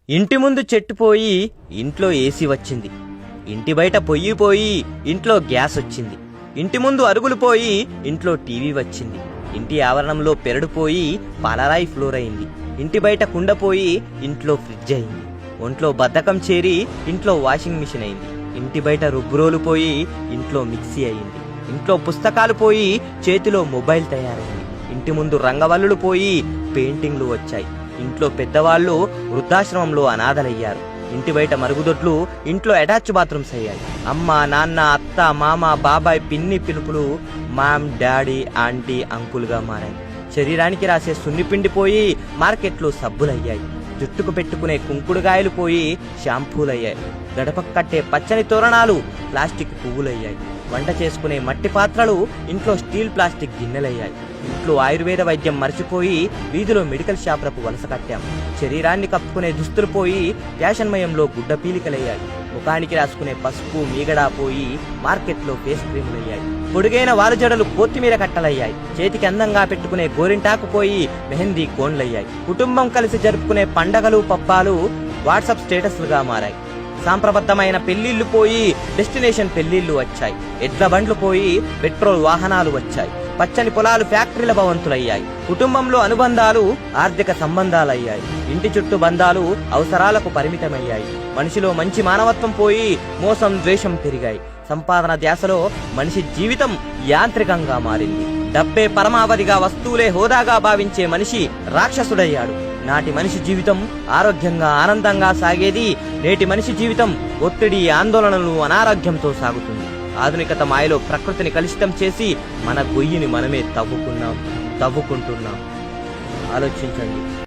ఇంటి ముందు చెట్టు పోయి ఇంట్లో ఏసీ వచ్చింది. ఇంటి బయట పొయ్యి పోయి ఇంట్లో గ్యాస్ వచ్చింది. ఇంటి ముందు అరుగులు పోయి ఇంట్లో టీవీ వచ్చింది. ఇంటి ఆవరణంలో పెరడు పోయి పాలరాయి ఫ్లోర్ అయింది. ఇంటి బయట కుండ పోయి ఇంట్లో ఫ్రిడ్జ్ అయింది. ఒంట్లో బద్ధకం చేరి ఇంట్లో వాషింగ్ మిషన్ అయింది. ఇంటి బయట రుబ్బురోలు పోయి ఇంట్లో మిక్సీ అయింది. ఇంట్లో పుస్తకాలు పోయి చేతిలో మొబైల్ తయారైంది. ఇంటి ముందు రంగవల్లులు పోయి పెయింటింగ్లు వచ్చాయి. ఇంట్లో పెద్దవాళ్ళు వృద్ధాశ్రమంలో అనాథలయ్యారు. ఇంటి బయట మరుగుదొడ్లు ఇంట్లో అటాచ్ బాత్రూమ్స్ అయ్యాయి. అమ్మ, నాన్న, అత్త, మామ, బాబాయ్, పిన్ని పిలుపులు మామ్, డాడీ, ఆంటీ, అంకుల్గా మారాయి. శరీరానికి రాసే సున్నిపిండి పోయి మార్కెట్లో సబ్బులయ్యాయి. జుట్టుకు పెట్టుకునే కుంకుడుగాయలు పోయి షాంపూలయ్యాయి. గడపకు కట్టే పచ్చని తోరణాలు ప్లాస్టిక్ పువ్వులయ్యాయి. వంట చేసుకునే మట్టి పాత్రలు ఇంట్లో స్టీల్ ప్లాస్టిక్ గిన్నెలయ్యాయి. ఇంట్లో ఆయుర్వేద వైద్యం మర్చిపోయి వీధిలో మెడికల్ షాపులకు వలస కట్టాం. శరీరాన్ని కప్పుకునే దుస్తులు పోయి ఫ్యాషన్మయంలో గుడ్డ పీలికలయ్యాయి. ముఖానికి రాసుకునే పసుపు మీగడా పోయి మార్కెట్లో ఫేస్ క్రీములయ్యాయి. పొడుగైన వాలుజడలు కొత్తిమీర కట్టలయ్యాయి. చేతికి అందంగా పెట్టుకునే గోరింటాకు పోయి మెహందీ కోన్లయ్యాయి. కుటుంబం కలిసి జరుపుకునే పండగలు పబ్బాలు వాట్సాప్ స్టేటస్లుగా మారాయి. సాంప్రబద్ధమైన పెళ్లిళ్లు పోయి డెస్టినేషన్ పెళ్లిళ్లు వచ్చాయి. ఎడ్ల బండ్లు పోయి పెట్రోల్ వాహనాలు వచ్చాయి. పచ్చని పొలాలు ఫ్యాక్టరీల భవంతులయ్యాయి. కుటుంబంలో అనుబంధాలు ఆర్థిక సంబంధాలయ్యాయి. ఇంటి చుట్టూ బంధాలు అవసరాలకు పరిమితమయ్యాయి. మనిషిలో మంచి మానవత్వం పోయి మోసం, ద్వేషం పెరిగాయి. సంపాదన ధ్యాసలో మనిషి జీవితం యాంత్రికంగా మారింది. డబ్బే పరమావధిగా, వస్తువులే హోదాగా భావించే మనిషి రాక్షసుడయ్యాడు. నాటి మనిషి జీవితం ఆరోగ్యంగా, ఆనందంగా సాగేది. నేటి మనిషి జీవితం ఒత్తిడి, ఆందోళనలు, అనారోగ్యంతో సాగుతుంది. ఆధునికత మాయలో ప్రకృతిని కలుషితం చేసి మన గొయ్యిని మనమే తవ్వుకుంటున్నాం. ఆలోచించండి.